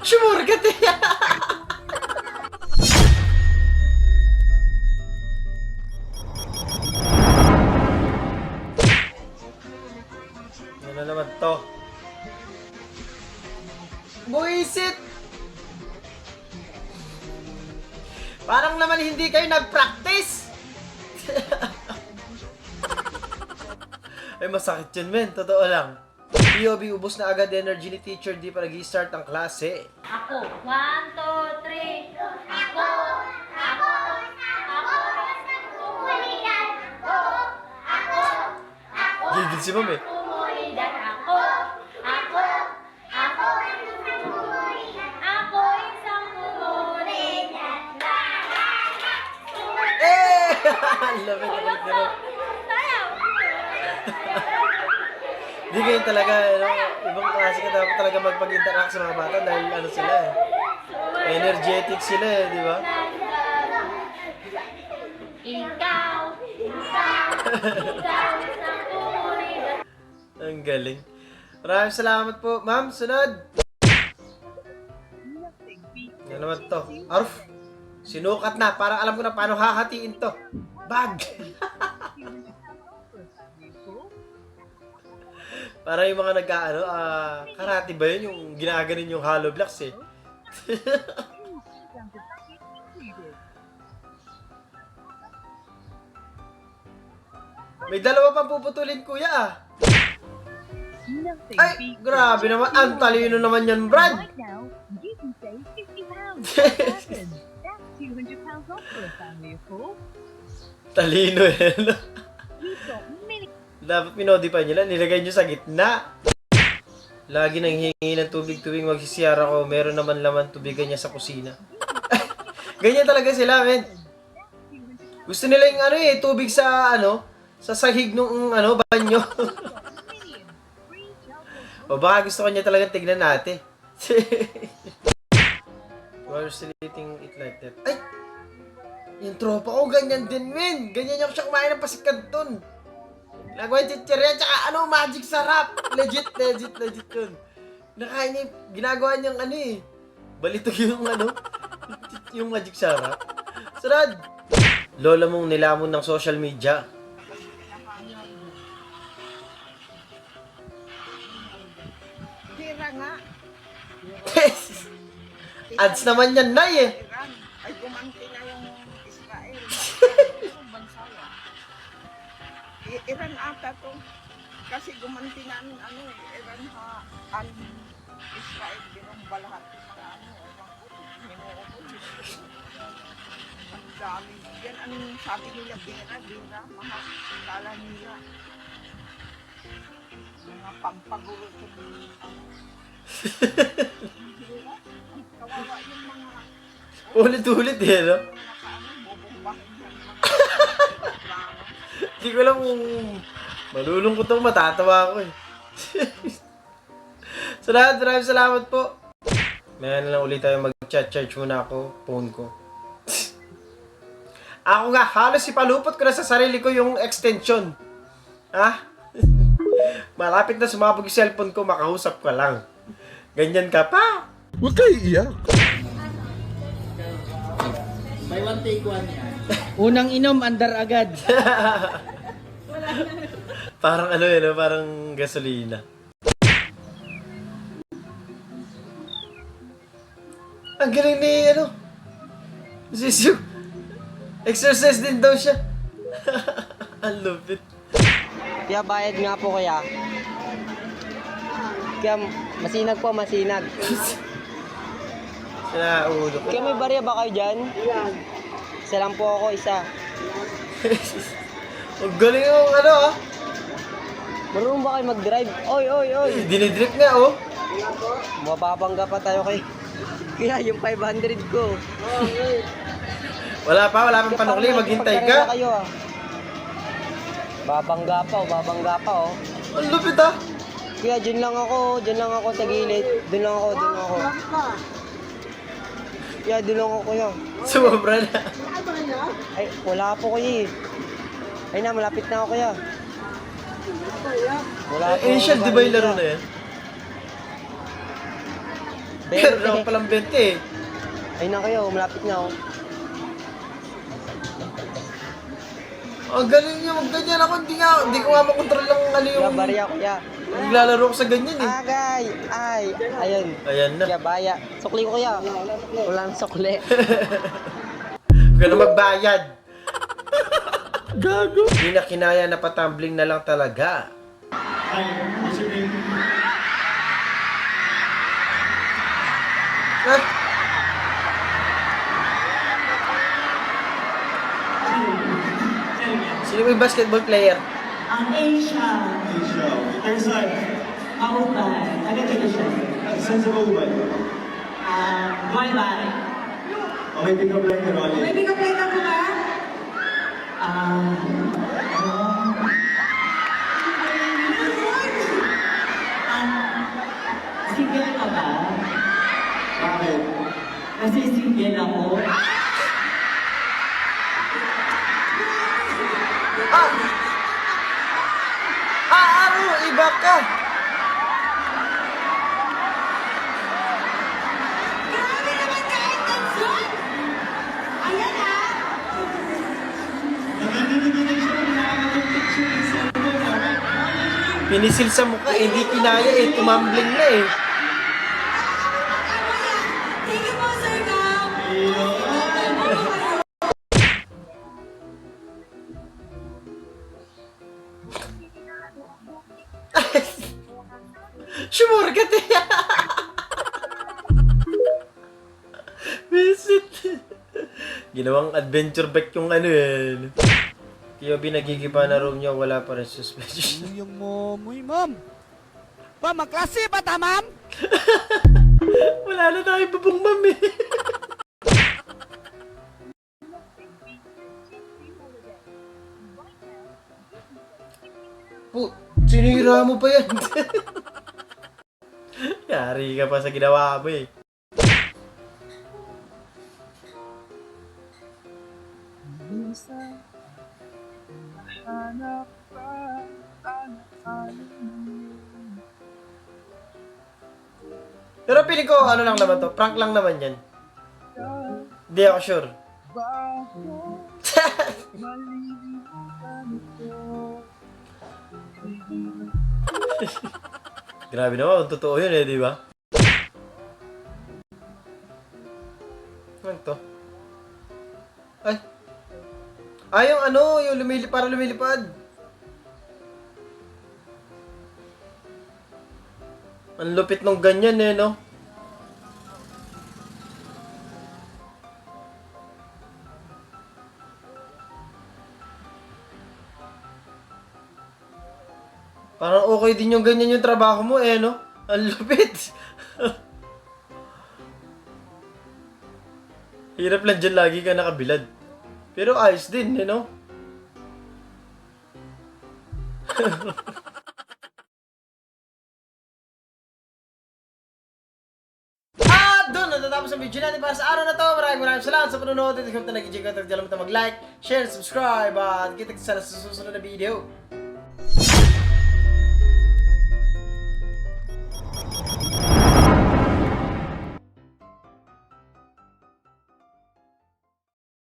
Sure ka tiya. Ano naman to? Buisit! Parang naman hindi kayo nag-practice! Ay, masakit yun, men. Totoo lang. POV, ubos na agad energy ni teacher. Di pa nag-i-start ang klase. Ako. 1, 2, 3. Ako. Ako. Ako. Komunidad. Ako. Ako. Gigil si ma'am eh. Komunidad. Ako. Ako. Ako. Ako isang komunidad. Eh! Love it, love it. Di kayo talaga, ibang klase ka dapat talaga magpag-interact sa mga bata dahil ano sila eh. Energetic sila eh, di ba? Ikaw. Ikaw isang komunidad. Ang galing. Maraming salamat po. Ma'am, sunod! Ano naman to? Arf! Sinukat na. Parang alam ko na paano hahatiin to. Bag! Para yung mga nag-ano, karate ba yun? Yung ginaganin yung hollow blocks eh. May dalawa pang puputulin, kuya ah. Ay, grabe naman. Ang talino naman yan, Brad. Talino eh. Dapat minodify nila, nilagay nyo sa gitna. Lagi nang hihingi ng tubig tuwing magsisiyar ako, meron naman laman tubigan niya sa kusina. Ganyan talaga sila, men. Gusto nila yung ano eh, tubig sa ano, sa sahig nung ano, banyo. O baka gusto kanya talagang tignan natin. While still eating it like that. Ay! Yung tropa ko, ganyan din, men. Ganyan yung siya kumain ng pasikanton. Nagawa yung chichirya, tsaka ano, magic sarap. Legit yun. Nakain niya, ginagawa niyang ano eh. Balitog yung ano, yung magic sarap. Sunod! Lola mong nilamon ng social media. Tira nga. Ads naman yan, Nay eh. Iran. Ay, gumanti na yung Israel. Yung bansa yan. Iran ata to. Kasi gumanti na ang ano eh. Iran ha. Ang Israel binumba lahat yung mga ano. Ewan ko. Hinuukod. Ang dami. Yan ang sabi nila bira. Mga kala nila. Mga pampagulo yung ano. Kawawa yung mga Ulit-ulit eh, no? Hindi ko alam kung malulungkot ako, matatawa ako eh. Maraming salamat po. May na lang ulit tayo mag-chat. Charge muna ako, phone ko. Ako nga, halos ipalupot ko na sa sarili ko yung extension. Ha? Malapit na sumabog yung cellphone ko, makausap ka lang. Ganyan ka pa. Huwag kayo iiyak. May one take one yan. Unang inom, andar agad. Parang ano yun, parang gasolina. Ang galing ni, ano, Sisyo. Exercise din daw siya. Ang lupit. Kaya bayad nga po kaya. Kaya masinag po, masinag. Sila, ulo ko. Kaya may barya ba kayo dyan? Isa lang po ako, isa. Ang galing yung ano ah. Marunong ba kayo mag-drive? Oy, oy, oy. Dinidrip nga oh. Mababangga pa tayo kay. Kaya yung 500 ko. Wala pang panukli, maghintay ka. Kayo, ah. Babangga pa oh. Ang lupit ah. Kaya dyan lang ako sa gilid. Dun lang ako. Kaya dun lang ako kuya. Sumobra na. Ay, wala po kuya eh. Ay na, malapit na ako kuya. Wala po. Asian, di ba yung laro na yan? Meron naman palang 20 eh. Ayun na kayo, malapit na ako. Ang galing niya, ganyan ako, hindi ko nga makontrol lang ano Kuya, yung bariya, kuya. naglalaro ko sa ganyan eh. Agay! Ay! Ayun. Ayan na. Kuya, baya. Sukli ko, kuya. Walang sukli. Huwag ka na magbayad. Gago. Hindi na kinaya na patambling na lang talaga. Ah. Sino ba yung basketball player? Ang Asia. Tarzan. Mahubay. Taga dito siya. Saan sa Bauban? Bye-bye. Okay, pick up line ka, Rolly. May pick up line ako ba? Single ka ba? Bakit? Kasi single ako. Ano? Iba ka. Grabe naman kahit gansun! Ayan ah! Nakikinig siya ng nakakatang picture ng cellphone. Alright, Pinisil sa mukha, hindi kinaya eh. Tumambling na eh. Thank you po, Sir Gab! Sumur ka tiya. Visit. Ginawang adventure bike yung ano yan. Kaya binagigiba na room niya, wala pa rin suspension. Yung momoy, ma'am. Pa, maklase ba ta, ma'am? Wala na tayo bubong ma'am eh. Sinira mo pa yan. Yari ka pa sa ginawa mo eh. Pero piling ko ano lang naman to, prank lang naman yan. Hindi ako sure. Grabe naman, totoo yun eh, di ba? Ano to? Ay! Yung ano, yung parang lumilipad. Ang lupit nung ganyan eh, no? Parang okay din yung ganyan yung trabaho mo eh, no? Ang lupit. Hirap lang dyan lagi ka nakabilad. Pero ayos din, eh, no? Doon natatapos ang video natin para sa araw na to. Maraming salamat sa panonood. At kung nag-enjoy ka, mag-like, share, subscribe, at kita sa susunod na video.